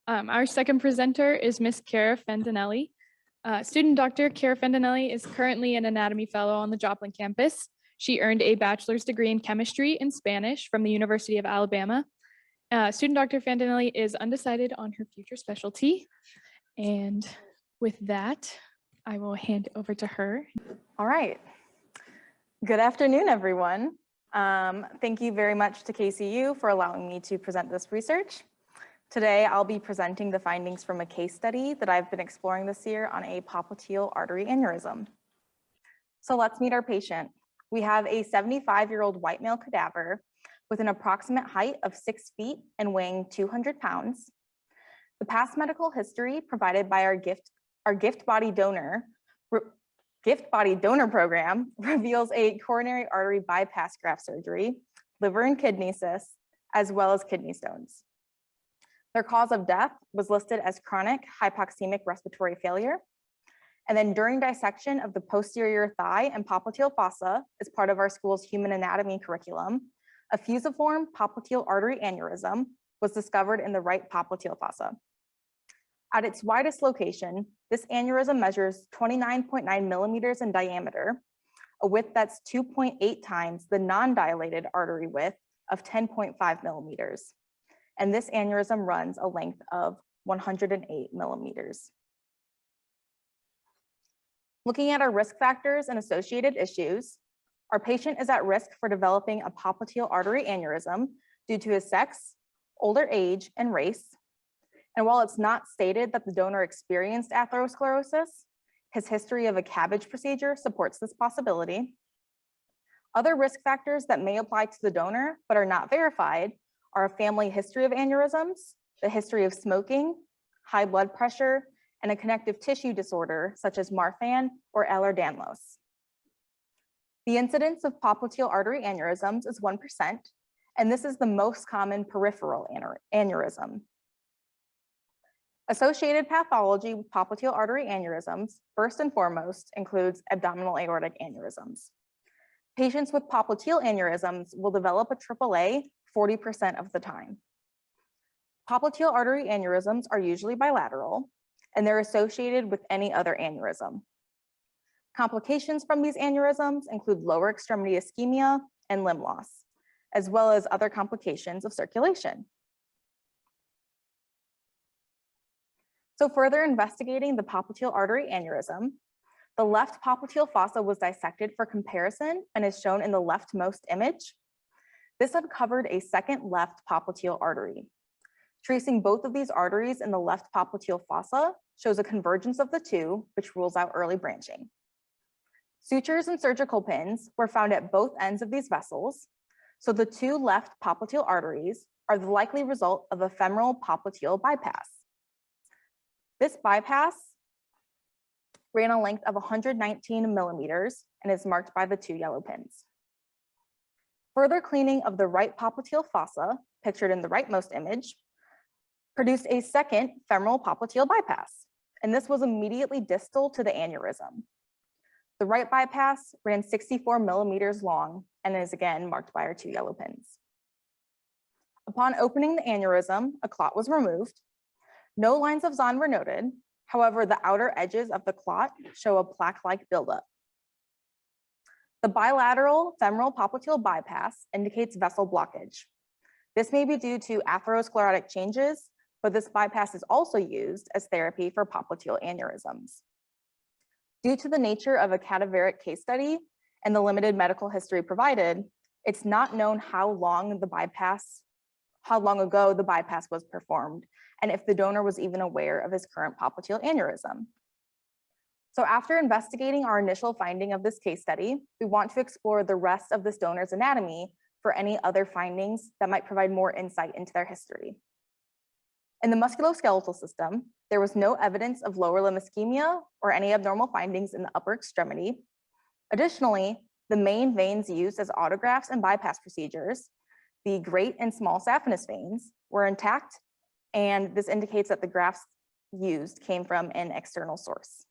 Our second presenter is Miss Kara Fadanelli. Student Dr. Kara Fadanelli is currently an anatomy fellow on the Joplin campus. She earned a bachelor's degree in chemistry and Spanish from the University of Alabama. Student Dr. Fadanelli is undecided on her future specialty. And with that, I will hand it over to her. All right. Good afternoon, everyone. Thank you very much to KCU for allowing me to present this research. Today, I'll be presenting the findings from a case study that I've been exploring this year on a popliteal artery aneurysm. So let's meet our patient. We have a 75-year-old white male cadaver with an approximate height of 6 feet and weighing 200 pounds. The past medical history provided by our gift body donor program reveals a coronary artery bypass graft surgery, liver and kidney cysts, as well as kidney stones. Their cause of death was listed as chronic hypoxemic respiratory failure. And then during dissection of the posterior thigh and popliteal fossa as part of our school's human anatomy curriculum, a fusiform popliteal artery aneurysm was discovered in the right popliteal fossa. At its widest location, this aneurysm measures 29.9 millimeters in diameter, a width that's 2.8 times the non-dilated artery width of 10.5 millimeters. And this aneurysm runs a length of 108 millimeters. Looking at our risk factors and associated issues, our patient is at risk for developing a popliteal artery aneurysm due to his sex, older age, and race. And while it's not stated that the donor experienced atherosclerosis, his history of a cabbage procedure supports this possibility. Other risk factors that may apply to the donor but are not verified are a family history of aneurysms, the history of smoking, high blood pressure, and a connective tissue disorder such as Marfan or Ehlers-Danlos. The incidence of popliteal artery aneurysms is 1%, and this is the most common peripheral aneurysm. Associated pathology with popliteal artery aneurysms, first and foremost, includes abdominal aortic aneurysms. Patients with popliteal aneurysms will develop a AAA 40% of the time. Popliteal artery aneurysms are usually bilateral, and they're associated with any other aneurysm. Complications from these aneurysms include lower extremity ischemia and limb loss, as well as other complications of circulation. So further investigating the popliteal artery aneurysm, the left popliteal fossa was dissected for comparison and is shown in the leftmost image. This uncovered a second left popliteal artery. Tracing both of these arteries in the left popliteal fossa shows a convergence of the two, which rules out early branching. Sutures and surgical pins were found at both ends of these vessels, so the two left popliteal arteries are the likely result of a femoral popliteal bypass. This bypass ran a length of 119 millimeters and is marked by the two yellow pins. Further cleaning of the right popliteal fossa, pictured in the rightmost image, produced a second femoral popliteal bypass, and this was immediately distal to the aneurysm. The right bypass ran 64 millimeters long and is again marked by our two yellow pins. Upon opening the aneurysm, a clot was removed. No lines of Zahn were noted. However, the outer edges of the clot show a plaque-like buildup. The bilateral femoral popliteal bypass indicates vessel blockage. This may be due to atherosclerotic changes, but this bypass is also used as therapy for popliteal aneurysms. Due to the nature of a cadaveric case study and the limited medical history provided, it's not known how long ago the bypass was performed, and if the donor was even aware of his current popliteal aneurysm. So after investigating our initial finding of this case study, we want to explore the rest of this donor's anatomy for any other findings that might provide more insight into their history. In the musculoskeletal system, there was no evidence of lower limb ischemia or any abnormal findings in the upper extremity. Additionally, the main veins used as autografts and bypass procedures, the great and small saphenous veins, were intact, and this indicates that the grafts used came from an external source.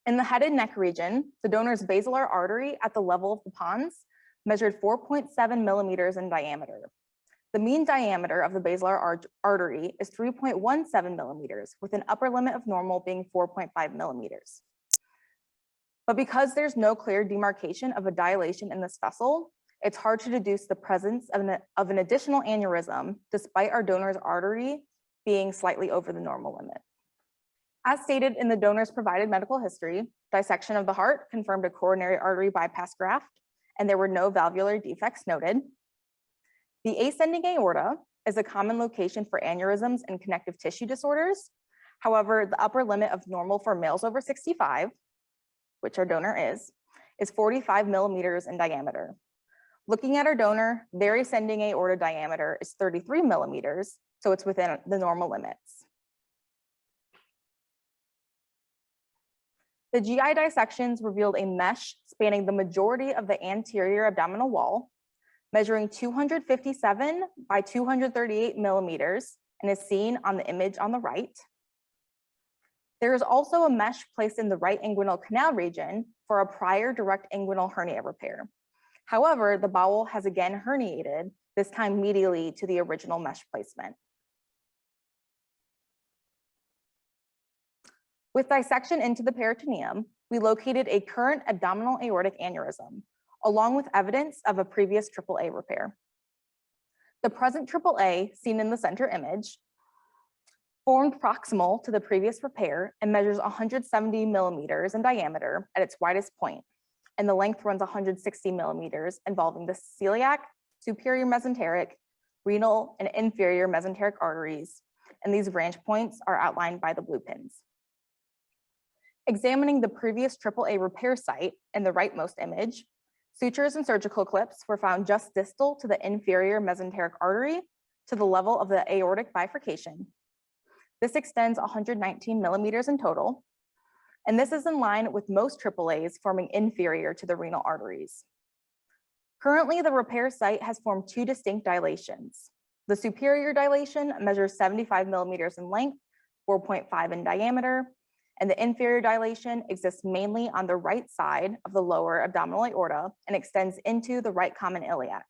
In the head and neck region, the donor's basilar artery at the level of the pons measured 4.7 millimeters in diameter. The mean diameter of the basilar artery is 3.17 millimeters, with an upper limit of normal being 4.5 millimeters. But because there's no clear demarcation of a dilation in this vessel, it's hard to deduce the presence of an additional aneurysm, despite our donor's artery being slightly over the normal limit. As stated in the donor's provided medical history, dissection of the heart confirmed a coronary artery bypass graft, and there were no valvular defects noted. The ascending aorta is a common location for aneurysms and connective tissue disorders. However, the upper limit of normal for males over 65, which our donor is 45 millimeters in diameter. Looking at our donor, their ascending aorta diameter is 33 millimeters, so it's within the normal limits. The GI dissections revealed a mesh spanning the majority of the anterior abdominal wall, measuring 257 by 238 millimeters, and is seen on the image on the right. There is also a mesh placed in the right inguinal canal region for a prior direct inguinal hernia repair. However, the bowel has again herniated, this time medially to the original mesh placement. With dissection into the peritoneum, we located a current abdominal aortic aneurysm, along with evidence of a previous AAA repair. The present AAA, seen in the center image, formed proximal to the previous repair and measures 170 millimeters in diameter at its widest point, and the length runs 160 millimeters, involving the celiac, superior mesenteric, renal, and inferior mesenteric arteries, and these branch points are outlined by the blue pins. Examining the previous AAA repair site in the rightmost image, sutures and surgical clips were found just distal to the inferior mesenteric artery to the level of the aortic bifurcation. This extends 119 millimeters in total, and this is in line with most AAAs forming inferior to the renal arteries. Currently, the repair site has formed two distinct dilations. The superior dilation measures 75 millimeters in length, 4.5 in diameter, and the inferior dilation exists mainly on the right side of the lower abdominal aorta and extends into the right common iliac.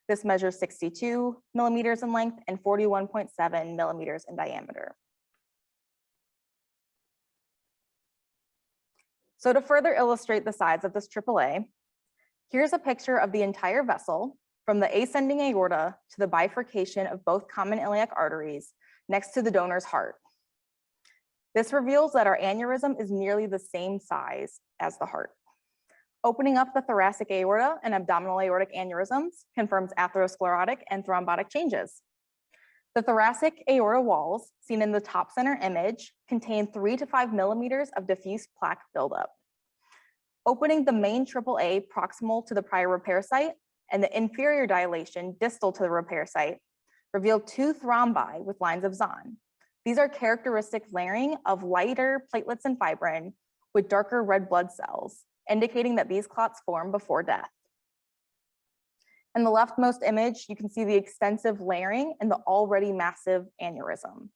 This measures 62 millimeters in length and 41.7 millimeters in diameter. So to further illustrate the size of this AAA, here's a picture of the entire vessel from the ascending aorta to the bifurcation of both common iliac arteries next to the donor's heart. This reveals that our aneurysm is nearly the same size as the heart. Opening up the thoracic aorta and abdominal aortic aneurysms confirms atherosclerotic and thrombotic changes. The thoracic aorta walls, seen in the top center image, contain 3 to 5 millimeters of diffuse plaque buildup. Opening the main AAA proximal to the prior repair site and the inferior dilation distal to the repair site revealed 2 thrombi with lines of Zahn. These are characteristic layering of lighter platelets and fibrin with darker red blood cells, indicating that these clots form before death. In the leftmost image, you can see the extensive layering in the already massive aneurysm.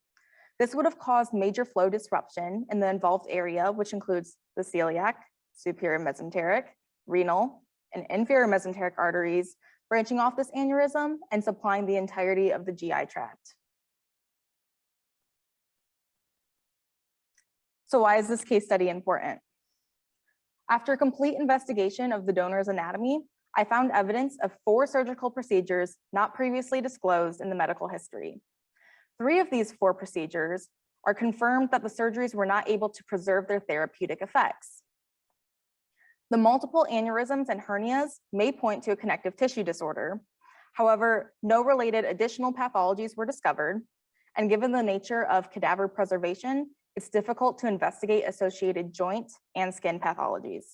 This would have caused major flow disruption in the involved area, which includes the celiac, superior mesenteric, renal, and inferior mesenteric arteries, branching off this aneurysm and supplying the entirety of the GI tract. So why is this case study important? After complete investigation of the donor's anatomy, I found evidence of 4 surgical procedures not previously disclosed in the medical history. 3 of these 4 procedures are confirmed that the surgeries were not able to preserve their therapeutic effects. The multiple aneurysms and hernias may point to a connective tissue disorder. However, no related additional pathologies were discovered, and given the nature of cadaver preservation, it's difficult to investigate associated joint and skin pathologies.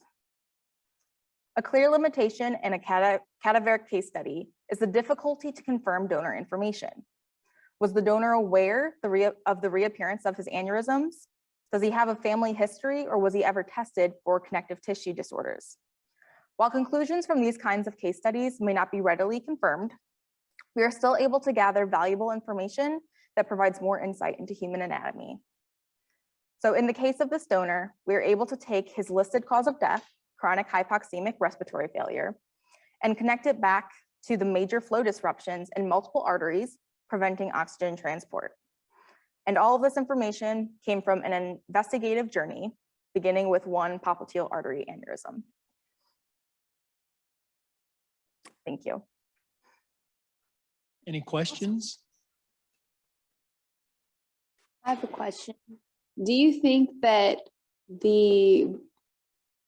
A clear limitation in a cadaveric case study is the difficulty to confirm donor information. Was the donor aware of the reappearance of his aneurysms? Does he have a family history, or was he ever tested for connective tissue disorders? While conclusions from these kinds of case studies may not be readily confirmed, we are still able to gather valuable information that provides more insight into human anatomy. So in the case of this donor, we are able to take his listed cause of death, chronic hypoxemic respiratory failure, and connect it back to the major flow disruptions in multiple arteries, preventing oxygen transport. And all of this information came from an investigative journey, beginning with one popliteal artery aneurysm. Thank you. Any questions? I have a question. Do you think that the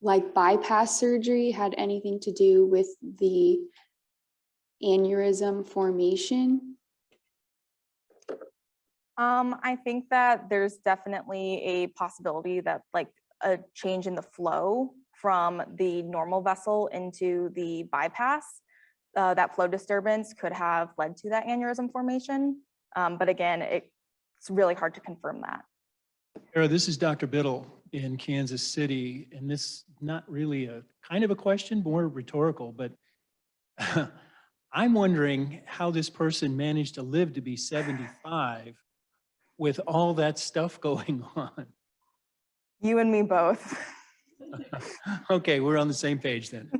bypass surgery had anything to do with the aneurysm formation? I think that there's definitely a possibility that a change in the flow from the normal vessel into the bypass, that flow disturbance could have led to that aneurysm formation. But again, it's really hard to confirm that. Kara, this is Dr. Biddle in Kansas City, and this is not really a kind of a question, more rhetorical, but I'm wondering how this person managed to live to be 75 with all that stuff going on. You and me both. Okay, we're on the same page then.